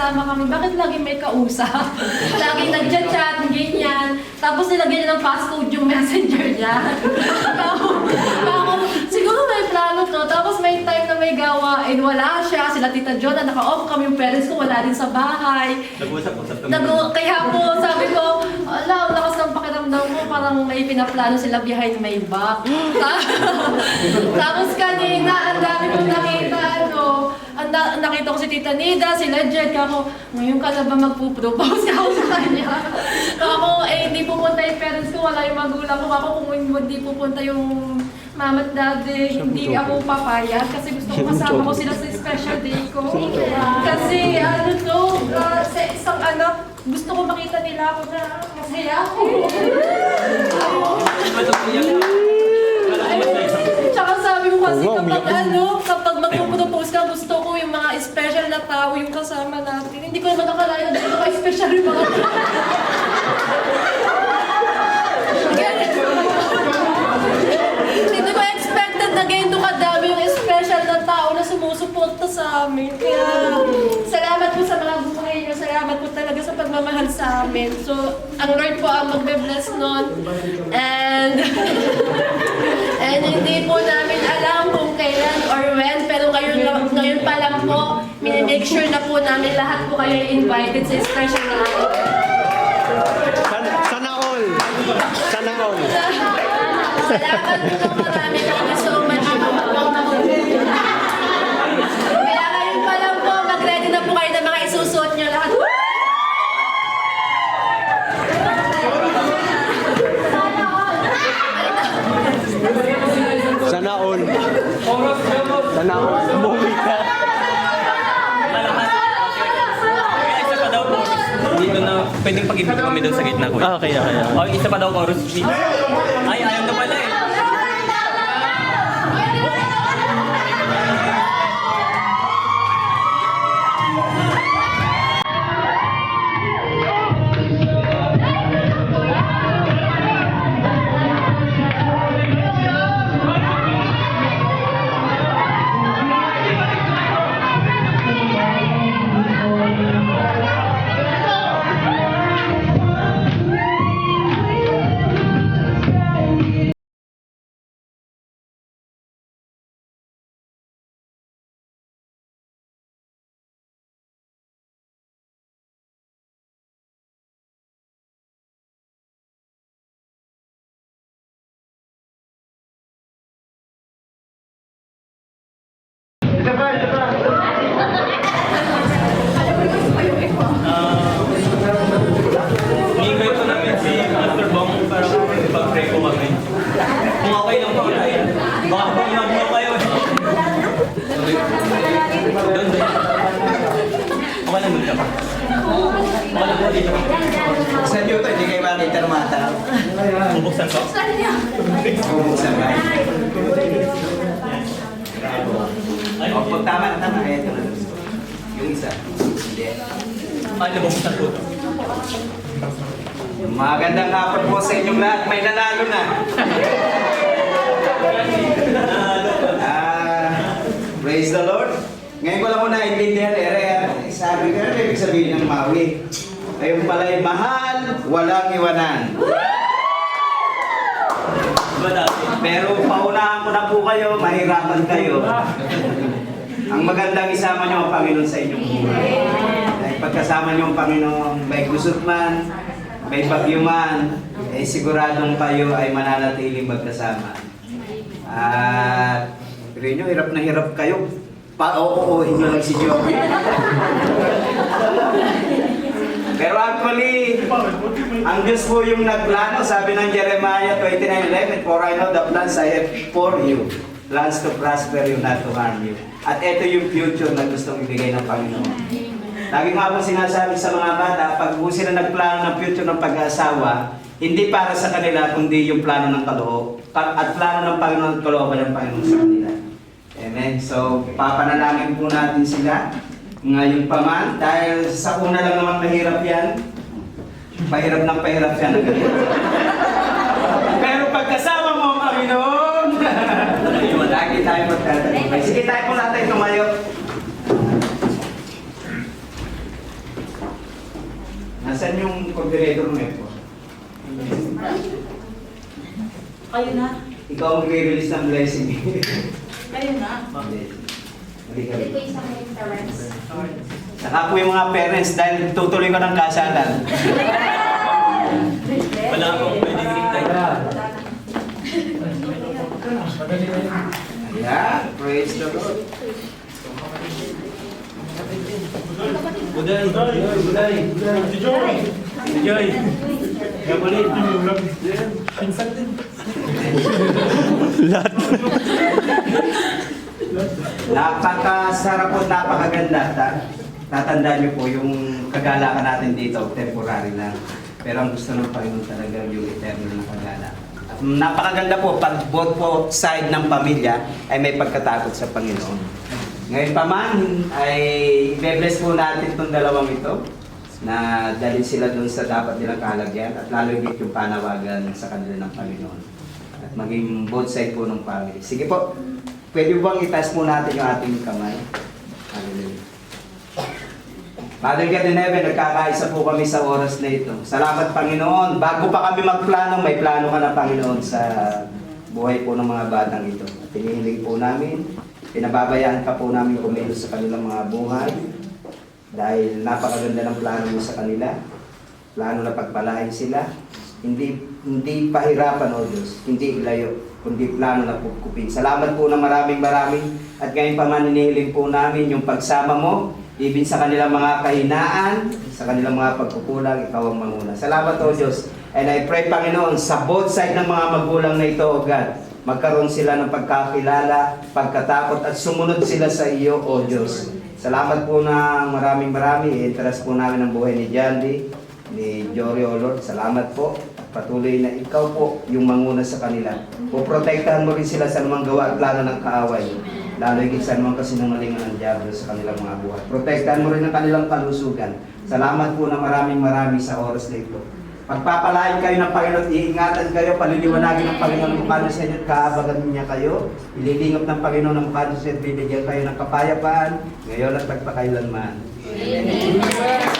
magkasama kami, bakit lagi may kausap? Lagi nag-chat, ganyan. Tapos nilagyan niya ng passcode yung messenger niya. Tapos, siguro may plano to. Tapos may time na may gawain, wala siya. Sila Tita John, na naka-off kami, yung parents ko wala rin sa bahay. Nag-usap-usap kami. Kaya po, sabi ko, ala, ang lakas ng pakiramdam ko, parang may pinaplano sila behind my back. Tapos kanina, ang dami kong nakita, nakita ko si Tita Nida, sila Jed, ako, ngayon ka na ba magpupropose ako sa kanya? Ako, hindi pupunta yung parents ko, wala yung magulang ko. Ako, kung hindi pupunta yung mama at daddy, hindi ako papayag kasi gusto ko kasama ko sila sa special day ko. Kasi sa isang gusto ko makita nila ako na masaya ako. Tsaka sabi ko kasi kapag magpupropose ka, gusto ko yung mga special na tao yung kasama natin. Hindi ko naman nakalaya na dito ka-special yung mga hindi ko expected na ganito kadami yung special na tao na sumusuporta sa amin. Kaya salamat po sa mga buhay niyo. Salamat po talaga sa pagmamahal sa amin. So, ang Lord po ang magbe-bless nun. And hindi po namin alam kung kailan or when, pero ngayon pa lang po, minimake sure na po namin lahat po kayo invited sa special na Sana all! Sana all! Salamat po marami. Thank you so much. Kaya ngayon pa lang po, mag-ready na po kayo ng mga isusuot nyo lahat. Sana all! Sana all! Umuwi ka! Dito na, pwedeng pag-ibig kami doon sa gitna ko. Okay. Oh, isa pa daw chorus. Ay, ayaw na pala eh. Ni-invite ko namin si Pastor Bong para pag-pray ko kami. Kung okay lang po, baka po nag-mo kayo. Doon. Okay lang doon ka pa. Okay lang po dito. Sa dito, hindi kayo makita ng mata. Bubuksan ko? Bubuksan ba? O, pag tama, ito na. Yung isa. Hindi. Ay, nabubuksan ko. Magandang hapon po sa inyong lahat. May nanalo na. Praise the Lord. Ngayon ko lang muna naintindihan, sabi ko, ano ibig sabihin ng Maui? Ayun pala'y mahal, walang iwanan. Pero paunahan ko na po kayo, mahirapan kayo. Ang magandang isama niyo ang Panginoon sa inyong buhay. Dahil pagkasama niyo ang Panginoon, may kusot man, may bagyo man, siguradong kayo ay mananatiling magkasama. At rin nyo, hirap na hirap kayo. Pa-oo-oohin nyo lang si Joey. Pero actually, ang Diyos po yung nagplano. Sabi ng Jeremiah 29:11, "For I know the plans I have for you, plans to prosper you, not to harm you." At ito yung future na gustong ibigay ng Panginoon. Lagi nga po sinasabi sa mga bata, pag po sila nagplano ng future ng pag-aasawa, hindi para sa kanila, kundi yung plano ng kaloob. At plano ng Panginoon at kalooban ng Panginoon sa kanila. Amen. So, papanalangin po natin sila ngayon pa man, dahil sa una lang naman mahirap yan. Pahirap ng pahirap yan. Pero pagkasama mo ang Panginoon, lagi tayo magtatanong. Sige tayo po natin tumayo. coordinator ng effort. Kayo na. Ikaw ang mag-release ng blessing. Kayo na. Halika. Ito po isang parents. Saka po yung mga parents dahil tutuloy ko ng kasalan. Wala akong pwede hintay. Ayan, praise the Lord. Buday. Buday. Joy. Joy. Gabulit. Pinsan din. Napakasarap po, napakaganda. Tatandaan niyo po yung kagalakan natin dito, temporary lang. Pero ang gusto ng Panginoon talaga yung eternal na kagalakan. At napakaganda po, pag both po side ng pamilya ay may pagkatakot sa Panginoon. Ngayon pa man, ay i-bless po natin itong dalawang ito na dalhin sila dun sa dapat nilang kalagyan at lalo higit yung panawagan sa kanila ng Panginoon. At maging both side po ng family. Sige po, pwede bang itaas po natin yung ating kamay? Hallelujah. Father God in heaven, nagkakaisa po kami sa oras na ito. Salamat Panginoon. Bago pa kami magplano, may plano ka na Panginoon sa buhay po ng mga batang ito. At hinihiling po namin, pinababayaan ka po namin kumilos sa kanilang mga buhay. Dahil napakaganda ng plano mo sa kanila. Plano na pagpalain sila. Hindi pahirapan o Diyos, hindi ilayo, kundi plano na pupkupin. Salamat po na maraming at ngayon pa man hinihiling po namin yung pagsama mo. Ibig sa kanilang mga kahinaan, sa kanilang mga pagkukulang, ikaw ang manguna. Salamat o Diyos. And I pray, Panginoon, sa both side ng mga magulang na ito, O God, magkaroon sila ng pagkakilala, pagkatakot, at sumunod sila sa iyo, O Diyos. Salamat po na maraming. I-interest po namin ang buhay ni Jandy, ni Jory, O Lord. Salamat po. Patuloy na ikaw po yung manguna sa kanila. Poprotektahan mo rin sila sa anumang gawa at plano ng kaaway. Lalo higit sa anumang kasinungalingan ng Diablo sa kanilang mga buhay. Protektahan mo rin ang kanilang kalusugan. Salamat po na maraming sa oras na ito. Pagpapalain kayo ng Panginoon, iingatan kayo, paliliwanagin ng Panginoon ng mukha sa inyo at kaabagan niya kayo. Ililingap ng Panginoon ng mukha sa inyo at bibigyan kayo ng kapayapaan, ngayon at pagpakailanman. Amen.